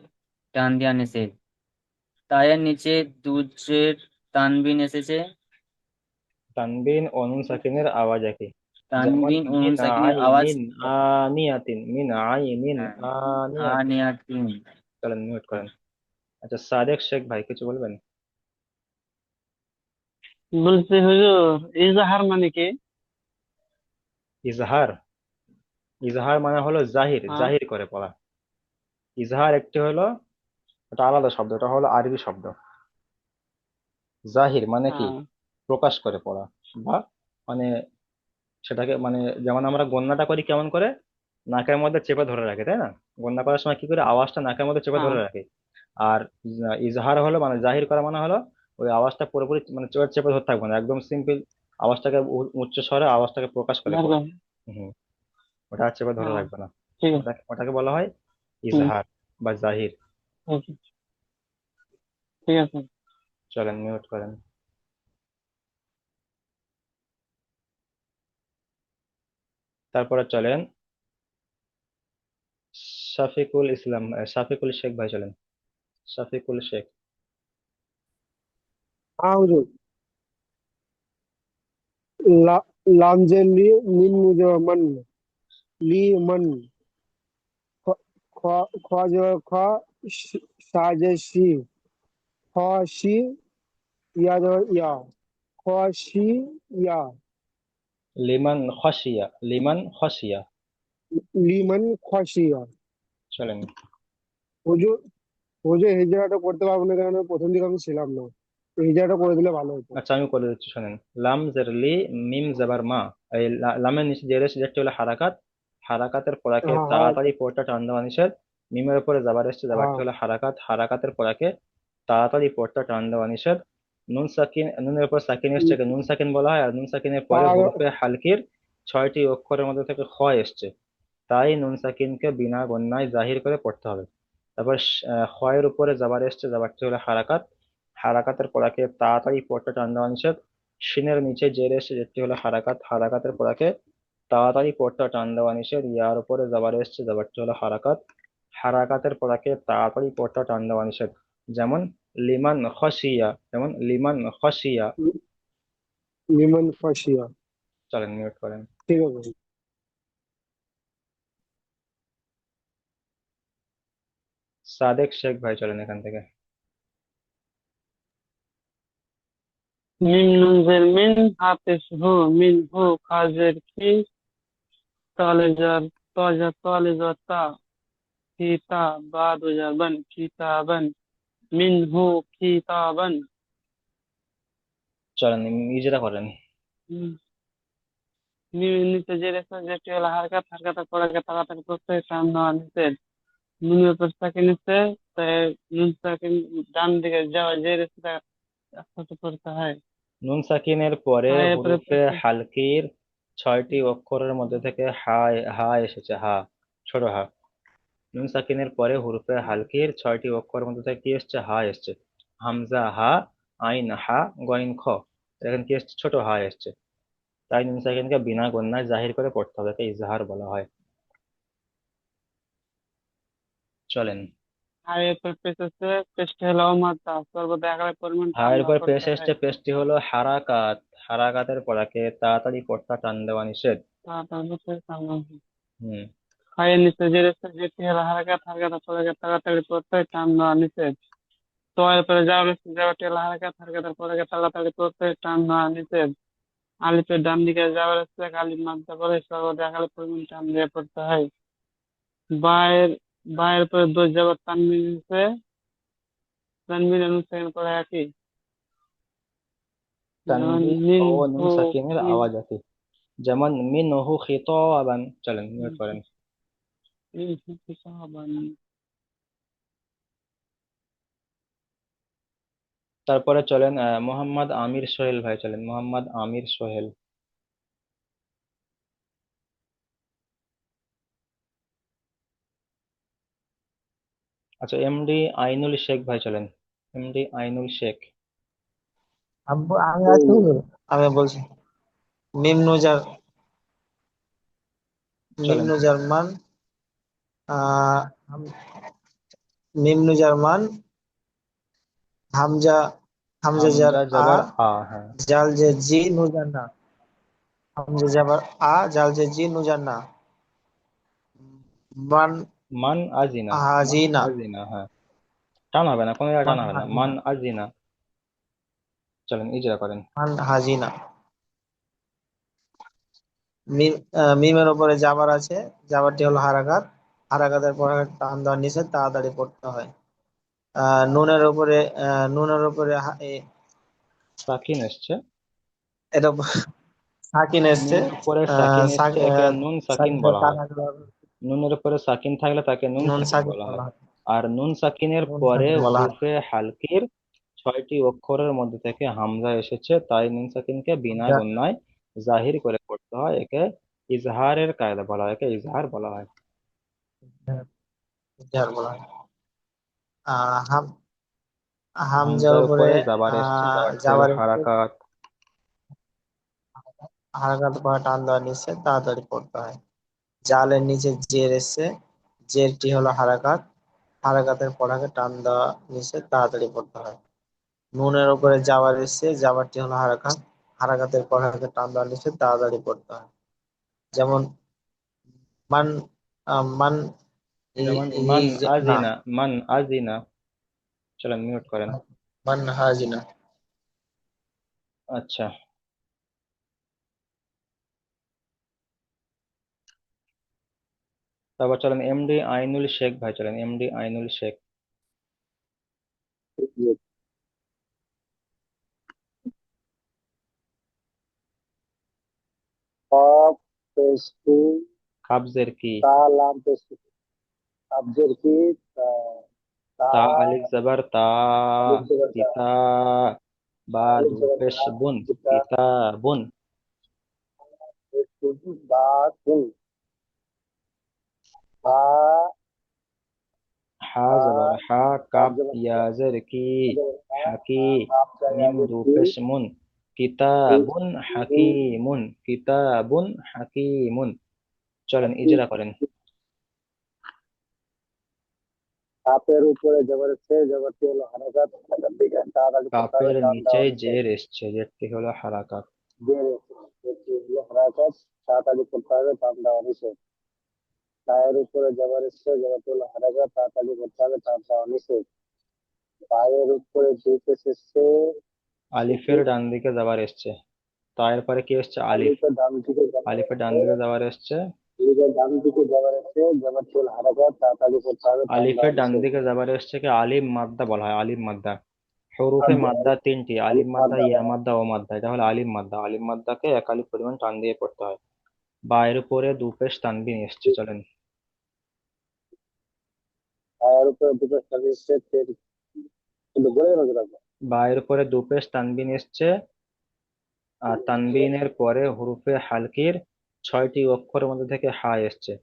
টান দেওয়া নিষেধ। তায়ের নিচে দুজের তানবিন এসেছে, তানবিন ও নুন সাকিনের আওয়াজ একই, যেমন তানবিন ও নুন মিন সাকিনের আওয়াজ। আইনিন আনিয়াতিন, মিন আইনিন হ্যাঁ, আনিয়াতিন। আনিয়াতিন। চলেন মিউট করেন। আচ্ছা, সাদেক শেখ ভাই কিছু বলবেন? বলছি হুজুর, ইজাহার মানে কি? ইজহার, ইজহার মানে হলো জাহির, হ্যাঁ। জাহির করে পড়া। ইজহার একটি হলো, এটা আলাদা শব্দ, এটা হলো আরবি শব্দ। জাহির মানে কি, হ্যাঁ। প্রকাশ করে পড়া, বা মানে সেটাকে মানে যেমন আমরা গণনাটা করি কেমন করে, নাকের মধ্যে চেপে ধরে রাখি, তাই না? গণনা করার সময় কি করে, আওয়াজটা নাকের মধ্যে চেপে হ্যাঁ। ধরে রাখি। আর ইজহার হলো মানে জাহির করা মানে হলো ওই আওয়াজটা পুরোপুরি মানে চেপে চেপে ধরে থাকবে না, একদম সিম্পল আওয়াজটাকে উচ্চ স্বরে আওয়াজটাকে প্রকাশ করে বের পড়া। কর। হম, ওটা আর চেপে ধরে হ্যাঁ, রাখবে না। ঠিক আছে। ওটাকে বলা হয় হুম, ইজহার বা জাহির। ওকে, ঠিক আছে। চলেন মিউট করেন। তারপরে চলেন শাফিকুল ইসলাম, শাফিকুল শেখ ভাই চলেন, শাফিকুল শেখ। हाँ हुजूर। ला, लामजेली मिन मुझे मन ली मन ख- ख्वा ख्वाजा ख्वा साजिशी ख्वाशी या जो या ख्वाशी या লিমান খসিয়া, লিমান খসিয়া। লিমন খ্বাশিয়া। চলেন। হুজুর, হুজুর হিজরাটা করতে পারবো না, কারণ প্রথম দিকে আমি ছিলাম না। তো হিজরাটা করে দিলে ভালো হতো। আচ্ছা আমি করে দিচ্ছি, শোনেন। লাম জেরলি মিম জাবার মা, এই লামের নিচে জের এসে যেটি হলো হারাকাত, হারাকাতের পড়াকে हाँ हाँ তাড়াতাড়ি পড়তে টান দেওয়া নিষেধ। মিমের উপরে জাবার এসছে, জাবারটি हाँ হলো হারাকাত, হারাকাতের পড়াকে তাড়াতাড়ি পড়তে টান দেওয়া নিষেধ। নুন সাকিন, নুনের উপর সাকিন এসছে, নুন সাকিন বলা হয়। আর নুন সাকিনের পরে তার হরফে হালকির 6টি অক্ষরের মধ্যে থেকে খ এসছে, তাই নুন সাকিনকে বিনা গণ্যায় জাহির করে পড়তে হবে। তারপর খয়ের উপরে জাবার এসছে, জাবারটি হলো হারাকাত, হারাকাতের পড়াকে তাড়াতাড়ি পড়তে টান দেওয়া নিষেধ। শিনের নিচে জের এসছে, যেটি হলো হারাকাত, হারাকাতের পড়াকে তাড়াতাড়ি পড়তে টান দেওয়া নিষেধ। ইয়ার উপরে জাবার এসছে, জাবারটি হলো হারাকাত, হারাকাতের পড়াকে তাড়াতাড়ি পড়তে টান দেওয়া নিষেধ। যেমন লিমান খসিয়া, যেমন লিমান খসিয়া। লিমন খ্বাশিয়া। চলেন মিউট করেন। ঠিক আছে। সাদেক শেখ ভাই চলেন এখান থেকে। মিম নুন জের মিন, হাফেজ হু, মিন হু, খাজের কি, তালেজার তাজা, তালেজা তা, কিতা, বাদ যাবেন কিতাবান, মিন হু কিতাবান। চলেন নিজেরা করেন। নিচে যে রেখা, যেটি হলো হারকাত, হারকাতের পড়াকে তাড়াতাড়ি করতে হয়, টান দেওয়া নিষেধ। নুনের উপর সাকিন নিচে, তাই নুন সাকিন ডান দিকে যাওয়া যে রেখাটা একসাথে পড়তে হয়। নুন সাকিনের পরে হ্যাঁ, এরপরে হুরুফে হালকির 6টি অক্ষরের মধ্যে থেকে হা, হা এসেছে, হা, ছোট হা। নুন সাকিনের পরে হুরুফে হালকির 6টি অক্ষরের মধ্যে থেকে কি এসছে, হা এসছে। হামজা হা, আইন হা, গইন খ, এখানে কি এসছে, ছোট হা এসছে। তাই নুন সাকিনকে বিনা গণ্যায় জাহির করে পড়তে হবে, একে ইজহার বলা হয়। চলেন। হায়ের উপর পেশ আছে, পেশটি হলো অমাতা, সর্বদা একালের পরিমাণ টান হায়ের দেওয়া উপর পেশ করতে এসছে, হয়। পেশটি হলো হারাকাত, হারাকাতের পড়াকে তাড়াতাড়ি পড়তে টান দেওয়া নিষেধ। তাড়াতাড়ি করতে হয়, টান দেওয়া নিষেধ। হম। খায়ের নিচে জের এসছে, যেটি হলো হারাকাত, হারাকাতের পরে তাড়াতাড়ি পড়তে হয়, টান দেওয়া নিষেধ। তয়ের পরে যাওয়ার এসছে, যাওয়াটি হলো হারাকাত, হারাকাতের পরে তাড়াতাড়ি পড়তে হয়, টান দেওয়া নিষেধ। আলিফের ডান দিকে যাওয়ার এসছে, আলিফ মাদ্দা পরে সর্বদা একালে পরিমাণ টান দিয়ে পড়তে হয়। বায়ের বায়ের পরে দোষ যাবার তানবিন এসে, তানবিন অনুসারণ করা একই। যেমন তানবিন মিন ও হু নুন সাকিনের মিন আওয়াজ আছে, যেমন মিনহু খিতাবান। চলেন মিউট করেন। মিন হু কিতাবান। তারপরে চলেন মোহাম্মদ আমির সোহেল ভাই, চলেন মোহাম্মদ আমির সোহেল। আচ্ছা, এমডি আইনুল শেখ ভাই, চলেন এমডি আইনুল শেখ। আমি আছি হুজুর। আমি বলছি মিম নুজার মিম চলেন। নুজার মান আহ মিম নুজার মান হামজা হামজা জার হামজা আ জবর আ, হ্যাঁ। জাল জে জি নুজার না। হামজা জাবার আ জাল জে জি নুজার না। মান মান আজিনা, মান হাজিনা। আজিনা, হ্যাঁ। টান হবে না, কোনো জায়গায় টান মান হবে না, মান হাজিনা। আজিনা। চলেন ইজরা করেন। মান হাজিনা। মিম মিমের উপরে জাবার আছে, জাবারটি হলো হারাকাত, হারাকাতের পরে টান দেওয়ার নিচে তাড়াতাড়ি পড়তে হয়। নুনের উপরে নুনের উপরে সাকিন এসছে, এটা সাকিন এসছে। নুনের উপরে সাকিন এসছে, একে নুন সাকিন সাকিনের বলা হয়। কানা নুনের উপরে সাকিন থাকলে তাকে নুন নুন সাকিন সাকিন বলা বলা হয়। হয়। আর নুন সাকিনের নুন পরে সাকিন বলা হয়। হুরুফে হালকির 6টি অক্ষরের মধ্যে থেকে হামজা এসেছে, তাই নুন সাকিনকে বিনা যা- গুণায় জাহির করে পড়তে হয়, একে ইজহারের কায়দা বলা হয়, একে ইজহার বলা হয়। যার বলা হয়। আহ, হাম হামজার হামজার উপরে উপরে জাবার এসছে, জাবারটি হলো যাওয়ার এসছে, হারাকাত। হারাকাত পরে টান দেওয়ার নিচে তাড়াতাড়ি পড়তে হয়। জালের নিচে জের এসছে, জেরটি হলো হারাকাত, হারাকাতের পড়াকে টান দেওয়া নিচে তাড়াতাড়ি পড়তে হয়। নুনের উপরে যাওয়ার এসছে, যাওয়ারটি হলো হারাকাত, হারাকাতের পড়াকে টান দেওয়ার নিচে তাড়াতাড়ি পড়তে হয়। যেমন মান মান যেমন মান হিজ না। আজিনা, মান আজিনা। চলেন মিউট করেন। মান হাজিনা। আচ্ছা, তারপর চলেন এমডি আইনুল শেখ ভাই, চলেন এমডি আইনুল শেখ। কফ পেশ কি, কাবজের কি, তা লাম পেশ কি, আবজের কি, তা তা, তা আলিফ জবর তা, আলিফ জবর তা, কিতা, বা আলিফ জবর দুপেশ তা, বুন, কিতা, কিতাবুন। বা কুন, বা হা বা, জবর হা, কাব কাপ জবর কা, ইয়াজের কি, হা জবর কা, হাকি, কাপ জায়া মিম জের কি, দুপেশ মুন, কি, কিতাবুন কি, হাকিমুন, কিতাবুন হাকিমুন। চলেন ইজরা করেন। কাপের উপরে জবর সে, জবরটি হলো হারাকাত, হারাকাত দিকে তাড়াতাড়ি পড়তে হবে, কাপের টান নিচে দেওয়া নিষেধ। জের এসছে, যেটি হলো হারাকাত। জের এটি হলো হারাকাত, তাড়াতাড়ি পড়তে হবে, টান দেওয়া নিষেধ। পায়ের উপরে জবর এসছে, জবরটি হলো হারাকাত, তাড়াতাড়ি পড়তে হবে, টান দেওয়া নিষেধ। পায়ের উপরে দুপেশ এসছে, আলিফের ডান দিকে যাবার এসছে, তার পরে কি এসছে আলিফ, আলিফের ডান দিকে জবর আলিফের ডান এসছে, দিকে যাবার এসছে, আলিফের ডান দিকে জবর এসছে, জবরটি হলো হারাকাত, তাড়াতাড়ি পড়তে হবে, টান আলিফের দেওয়া ডান নিষেধ। দিকে যাবার এসছে কে আলিফ মাদ্দা বলা হয়, আলিফ মাদ্দা। হরুফে আলিফ মাদ্দা 3টি, আলিফ আলিফ মাদ্দা, মাদ্দা ইয়া বলা হয়। মাদ্দা, ও মাদ্দা, এটা হলো আলিফ মাদ্দা। আলিফ মাদ্দাকে এক আলিফ পরিমাণ টান দিয়ে পড়তে হয়। বায়ের উপরে দুপেশ তানবিন এসছে, চলেন। পায়ের উপরে দুপেশ তানবিন এসছে, কিন্তু বলে রাখবো। বায়ের উপরে দুপেশ তানবিন এসছে, আর তানবিনের পরে হুরুফে হালকির 6টি অক্ষরের মধ্যে থেকে হা এসছে।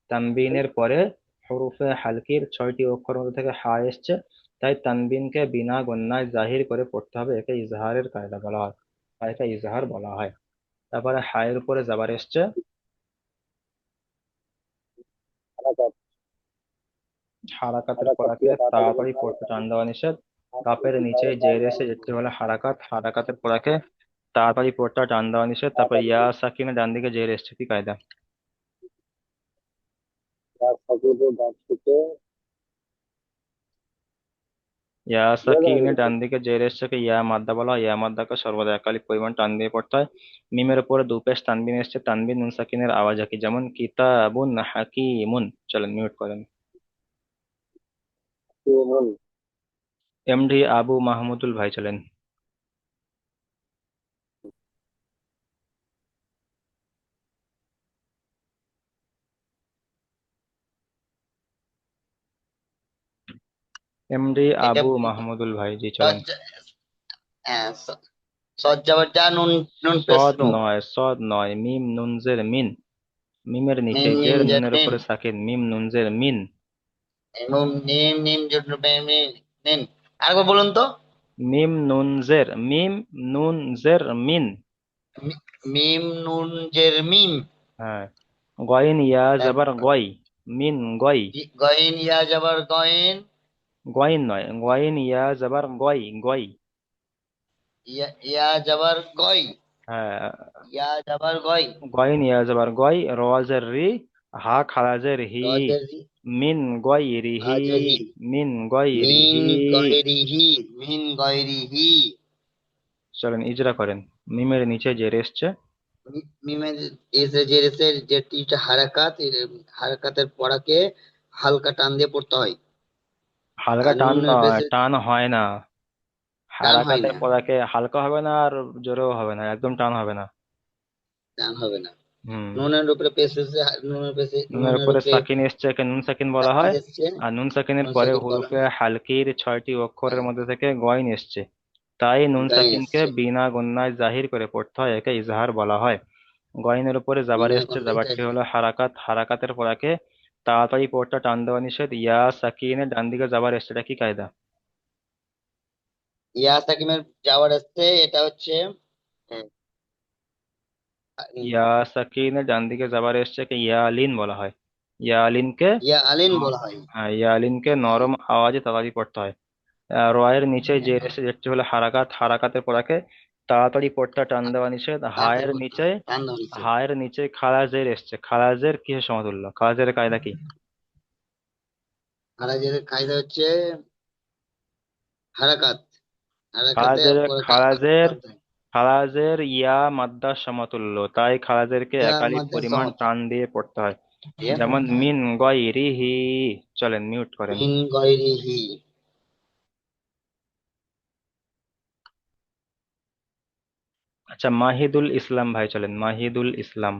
তানবিনের পরে হুরুফে হালকির 6টি অক্ষরের মধ্যে থেকে হা এসছে, তাই তানবিনকে বিনা গণ্যায় জাহির করে পড়তে হবে, একে ইজহারের কায়দা বলা হয়, আর একে ইজহার বলা হয়। তারপরে হায়ের উপরে জাবার এসছে, হারাকাত, হারাকাতের হারাকাত পড়াকে দিয়ে তাড়াতাড়ি তাড়াতাড়ি পড়তে হবে, পড়তে টান দেওয়া নিষেধ। কাপের নিচে টান জের দেওয়া এসে, নিষেধ। যেটি হলো হারাকাত, হারাকাতের পড়াকে তাড়াতাড়ি পড়তে টান দেওয়া নিষেধ। তারপর তাড়াতাড়ি ইয়া সাকিনের ডান দিকে জের এসছে, কি কায়দা? সাকিবের ডান দিকে ইয়া বোঝা যাবে সাকিনের কিন্তু। ডান দিকে জের এসছে ইয়া মাদ্দা বলা হয়। ইয়া মাদ্দাকে সর্বদা একালিক পরিমাণ টান দিয়ে পড়তে হয়। মিমের উপরে দুপেশ তানবিন এসছে, তানবিন নুন সাকিনের আওয়াজ একই, যেমন কিতাবুন হাকিমুন। চলেন মিউট করেন। হাকিমুন। এমডি আবু মাহমুদুল ভাই চলেন। এমডি এটা আবু মাহমুদুল ভাই জি চলেন। সজ্জা সজ্জাবার যা নুন নুন পেশ সদ নু নয়, সদ নয়, মিম নুনজের মিন। মিমের নিচে নিম নিম জের, নুনের নিন উপরে সাকিন, মিম নুনজের মিন। নিম নিম নিম জন্য নিন আরেকবার বলুন তো। মিম নুনজের মিম, নুনজের মিন। মিম নুন জের মিম। হ্যাঁ। গয়েন ইয়া জাবার গয়, মিন গয়। গয়েন ইয়া যাবার গয়েন গয়েন নয়, গয়েন ইয়া জাবার গয়, গয়। ইয়া ইয়া যাবার গয় হ্যাঁ। ইয়া যাবার গয় গয়েন ইয়া জাবার গয়, রওয়াজের রি, হা খারাজের হি, রজের মিন গয়রিহি, আজহি মিন মিন গয়রিহি। গয়রিহি মিন গয়রিহি। চলেন ইজরা করেন। মিমের নিচে জের এসছে, মিমের এসে যে এসে যেটা হারাকাত হারাকাতের পড়াকে হালকা টান দিয়ে পড়তে হয়। হালকা আর টান নুনের নয়, পেশে টান হয় না। টান হয় হারাকাতের না, পরাকে হালকা হবে না আর জোরেও হবে না, একদম টান হবে না। টান হবে না। হুম। নুনের উপরে পেশ এসে নুনের নুনের উপরে উপরে সাকিন এসছে, একে নুন সাকিন বলা সাকিন হয়। এসছে, আর নুন সাকিনের নুন পরে সাকিন বলা হুরুফে হয়। হালকির 6টি অক্ষরের মধ্যে থেকে গইন এসছে, তাই নুন গায়ে সাকিনকে এসছে বিনা গুন্নায় জাহির করে পড়তে হয়, একে ইজহার বলা হয়। গইনের উপরে জাবার বিনা এসছে, গন্ধায় জাবারটি জাহির। হলো হারাকাত, হারাকাতের পরাকে তাড়াতাড়ি পড়তে টান দেওয়া নিষেধ। ইয়া সাকিনের ডান দিকে জাবার এসছে, এটা কি কায়দা? ইয়া সাকিমের যাওয়ার আসছে, এটা হচ্ছে হ্যাঁ, ইয়া সাকিনের ডান দিকে জাবার এসছে কে ইয়া আলিন বলা হয়। ইয়া আলিনকে ইয়া আলিন বলা হয়। হ্যাঁ, ইয়া আলিনকে নরম আওয়াজে তাড়াতাড়ি পড়তে হয়। রয়ের নিচে যে এসে যেটি হলো হারাকাত, হারাকাতের পরাকে তাড়াতাড়ি পড়তে টান দেওয়া নিষেধ। তাড়াতাড়ি করতে হয়, টান দেওয়া নিষেধ। হায়ের নিচে খালাজের এসছে, খালাজের কিসের সমতুল্য? খালাজের কায়দা কি? আর যে কায়দা হচ্ছে হারাকাত, হারাকাতে খালাজের পড়াকে হালকা খালাজের টানতে হয়। খালাজের ইয়া মাদ্দার সমতুল্য, তাই খালাজেরকে ইয়া একালিক মধ্যে পরিমাণ সহজ টান দিয়ে পড়তে হয়। দিয়ে যেমন পড়তে হয়। মিন গয়রিহি। চলেন মিউট করেন। মিন গয়রিহি। আচ্ছা, মাহিদুল ইসলাম ভাই চলেন, মাহিদুল ইসলাম।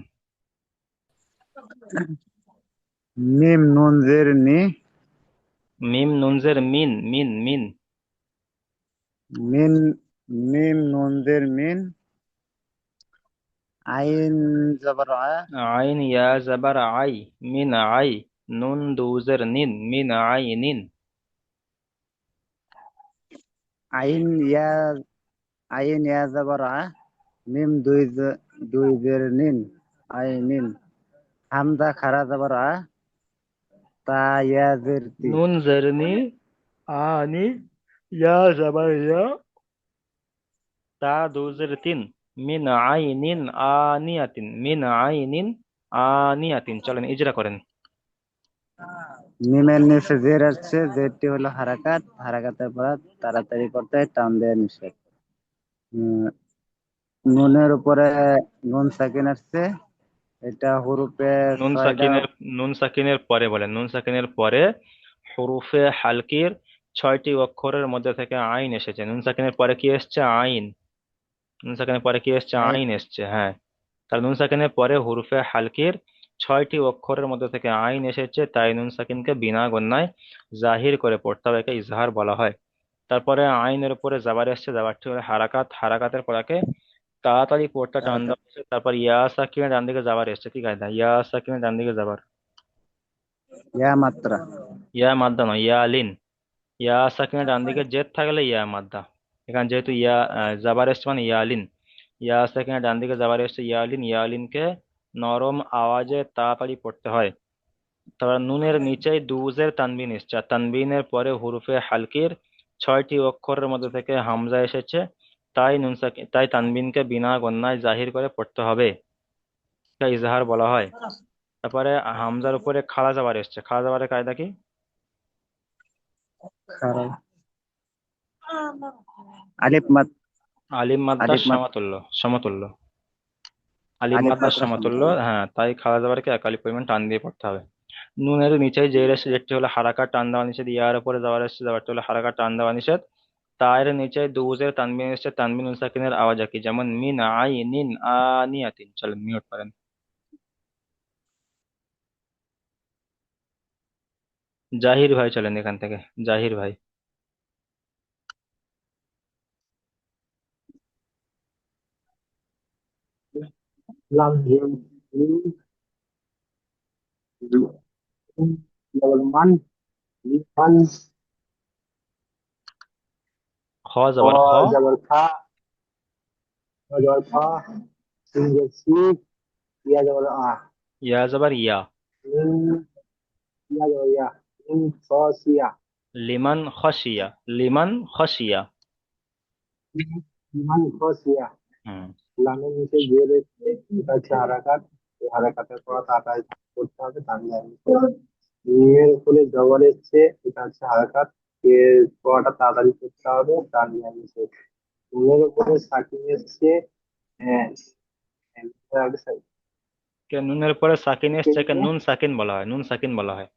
মিম নুন জের নি, মিম নুনজের মিন, মিন মিন। মিন মিম নুন জের মিন, আইন জবর আ, আইন ইয়া জাবার আই, মিন আই। নুন দুজের নিন, মিন আই নিন। আইন ইয়া আইন ইয়া জবর আ, মিম দুই জের নিন, আই নিন। হামজা খারা জবর আ, তা ইয়া জের তি, নুন জেরনি, আনি, ইয়া জাবার ইয়া, তা দুজের তিন, মিন আইনিন আনিয়াতিন, মিন আইনিন আনিয়াতিন। চলেন ইজরা করেন। মিমের নিচে জের আসছে, জেরটি হলো হারাকাত, হারাকাতের পর তাড়াতাড়ি করতে হয়, টান দেওয়া নিষেধ। উম, নুনের উপরে নুন সাকিন আসছে, এটা হুরুফে নুন ছয়টা। সাকিনের নুন সাকিনের পরে বলেন, নুন সাকিনের পরে হুরুফে হালকির 6টি অক্ষরের মধ্যে থেকে আইন এসেছে। নুন সাকিনের পরে কি এসছে? আইন। নুন সাকিনের পরে কি এসছে? আইন এসছে, হ্যাঁ। তার নুন সাকিনের পরে হুরুফে হালকির 6টি অক্ষরের মধ্যে থেকে আইন এসেছে, তাই নুন সাকিনকে বিনা গণ্যায় জাহির করে পড়তে হবে, একে ইজহার বলা হয়। তারপরে আইনের উপরে জাবার এসছে, জাবারটি হলো হারাকাত, হারাকাতের পরাকে তাড়াতাড়ি পড়তে টান দেওয়া হয়েছে। তারপর ইয়া সাকিনের ডান দিকে জাবার এসছে, কি কায়দা? ইয়া সাকিনের ডান দিকে জাবার, ইয়া মাত্রা। ইয়া মাদ্দা নয়, ইয়া লিন। ইয়া সাকিনের ডান দিকে জেদ থাকলে ইয়া মাদ্দা। এখানে যেহেতু ইয়া জাবার এসছে মানে ইয়া লিন। ইয়া সাকিনের ডান দিকে জাবার এসছে ইয়া লিন, ইয়া লিনকে নরম আওয়াজে তাড়াতাড়ি পড়তে হয়। তারপর নুনের নিচে দুজের তানবিন এসছে, আর তানবিনের পরে হুরুফে হালকির 6টি অক্ষরের মধ্যে থেকে হামজা এসেছে, তাই তানবিনকে বিনা গণ্যায় জাহির করে পড়তে হবে, এটা ইজহার বলা হয়। তারপরে হামজার উপরে খাড়া জাবার এসছে, খাড়া জাবারের কায়দা কি? আলিফ মাদ আলিম মাদ্দার আলিফ মাদ সমতুল্য, সমতুল্য আলিম আলিফ মাদ্দার মাদ্রাসা সমতুল্য, হ্যাঁ, তাই খাড়া জাবারকে একালি পরিমাণ টান দিয়ে পড়তে হবে। নুনের নিচে জের এসে, যেটি হলো হারাকার টান দেওয়া নিষেধ, ইয়ার উপরে যাওয়ার এসছে, যাওয়ারটি হলো হারাকার টান দেওয়া নিষেধ। তায়ের নিচে দুজের তানবিন এসছে, তানবিন নুন সাকিনের আওয়াজ কি, যেমন মিন আইনিন আনিয়াতিন। চলেন মিউট করেন। জাহির ভাই চলেন এখান থেকে, জাহির ভাই। লাম জিম মিম ডাবল মান লিমান খ জবর খ, জবর খা জবর খা সিন জবর সি ইয়া জবর আ ইয়া জবর ইয়া, মিন ইয়া জবর ইয়া মিন খসিয়া লিমান খসিয়া, লিমান খসিয়া। লিমান খসিয়া। হুম, লামের নিচে জের এসছে, এটা হচ্ছে হারাকাত। এই হারাকাতের পর তাড়াতাড়ি করতে হবে তানবিনের নিচে। মিমের উপরে জবর এসছে, এটা হচ্ছে হারাকাত। এর পরটা তাড়াতাড়ি করতে হবে তানবিনের নিচে। নুনের উপরে সাকিন এসছে, হ্যাঁ, কে নুনের পরে সাকিন এসছে, কে নুন সাকিন বলা হয়, নুন সাকিন বলা হয়।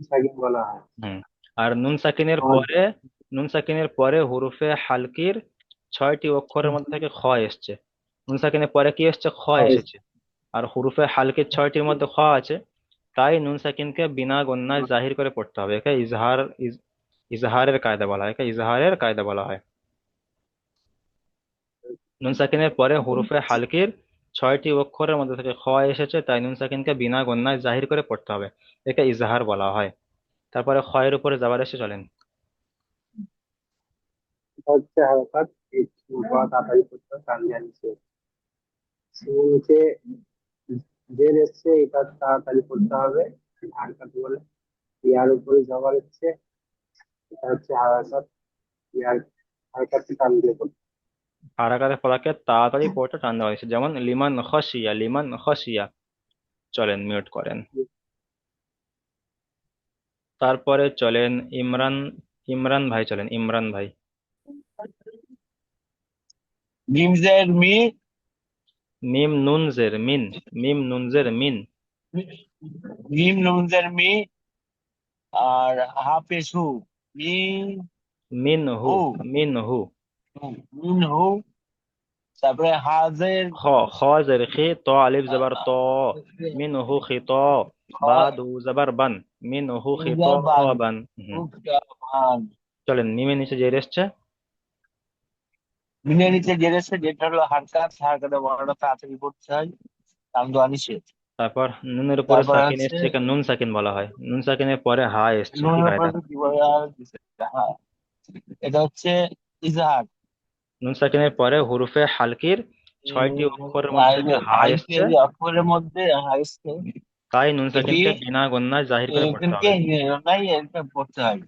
সাকিন বলা হয়। হুম, আর নুন সাকিনের আর পরে, নুন সাকিনের পরে হুরুফে হালকির 6টি অক্ষরের মধ্যে থেকে খ এসছে। নুন সাকিনের পরে কি এসছে? খ এসেছে। আর হুরুফে হালকির 6টির মধ্যে খ আছে, তাই নুন সাকিনকে বিনা গণ্যায় জাহির করে পড়তে হবে। একে ইজহারের কায়দা বলা হয়, একে ইজহারের কায়দা বলা হয়। নুন সাকিনের পরে হুরুফে হালকির 6টি অক্ষরের মধ্যে থেকে খ এসেছে, তাই নুন সাকিনকে বিনা গণ্যায় জাহির করে পড়তে হবে, একে ইজহার বলা হয়। তারপরে খয়ের উপরে যাবার এসে চলেন। এটা হচ্ছে হারাকাত। এই পড়া তাড়াতাড়ি করতে হবে তানবিনের নিচে। সিনের নিচে জের এসছে, এটা তাড়াতাড়ি করতে হবে, হারাকাত বলে। ইয়ার উপরে জবর এসছে, এটা হচ্ছে হারাকাত। ইয়ার হারাকাতকে টান দিয়ে করতে হারাকাতের ফলাকে তাড়াতাড়ি পড়তে টান দেওয়া হয়েছে, যেমন লিমান খসিয়া, লিমান খসিয়া। চলেন মিউট করেন। তারপরে চলেন ইমরান, ইমরান ভাই চলেন, ইমরান ভাই। মিম জের মি, মিম নুন জের মিন, মিম নুন জের মিন, মিম নুন জের মি, আর হাফেজ হু, মি মিন হু, হু, মিন হু। মিন হু। তারপরে হাজের খ, খ জের খি, ত আলিফ জবর ত, মিন হু খিত, বা দু জবর বান, মিন হু খিত বান, বান। বান। চলেন মিমের নিচে জের এসছে, মিনের নিচে জেরেছে, যেটা হলো হারকাত, হারকাতের বড়টা তাড়াতাড়ি করতে হয়, কারণ দোয়া নিষেধ। তারপর নুনের উপরে তারপরে সাকিন হচ্ছে এসছে, একে নুন সাকিন বলা হয়। নুন সাকিনের পরে হা এসছে, কি নুনের কায়দা? উপরে কি বলে আর দিছে? হ্যাঁ, এটা হচ্ছে ইজাহার। নুন সাকিনের পরে হুরুফে হালকির 6টি অক্ষরের মধ্যে থেকে হা এসছে, অক্ষরের মধ্যে হাইস্ট, তাই নুন এটি সাকিনকে বিনা গণ্যায় জাহির করে পড়তে এখানকে হবে, নাই, এটা পড়তে হয়।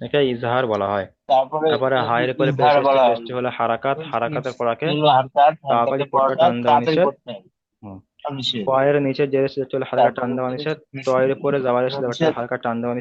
একে ইজহার বলা হয়। তারপরে তারপরে হায়ের উপরে পেশ ইজহার এসছে, বলা হয়। পেশটি হলো হারাকাত, হারাকাতের পরাকে হারকাত, তাড়াতাড়ি হারকাতের পড়তে পড়াটা টান দেওয়া তাড়াতাড়ি নিষেধ। করতে হয়, হুম, নিষেধ। কয়ের নিচে যে এসে চলে হালকা টান তারপরে দেওয়া নিষেধ, তয়ের উপরে যাওয়ার এসে যাওয়ার হালকা টান দেওয়া নিষেধ।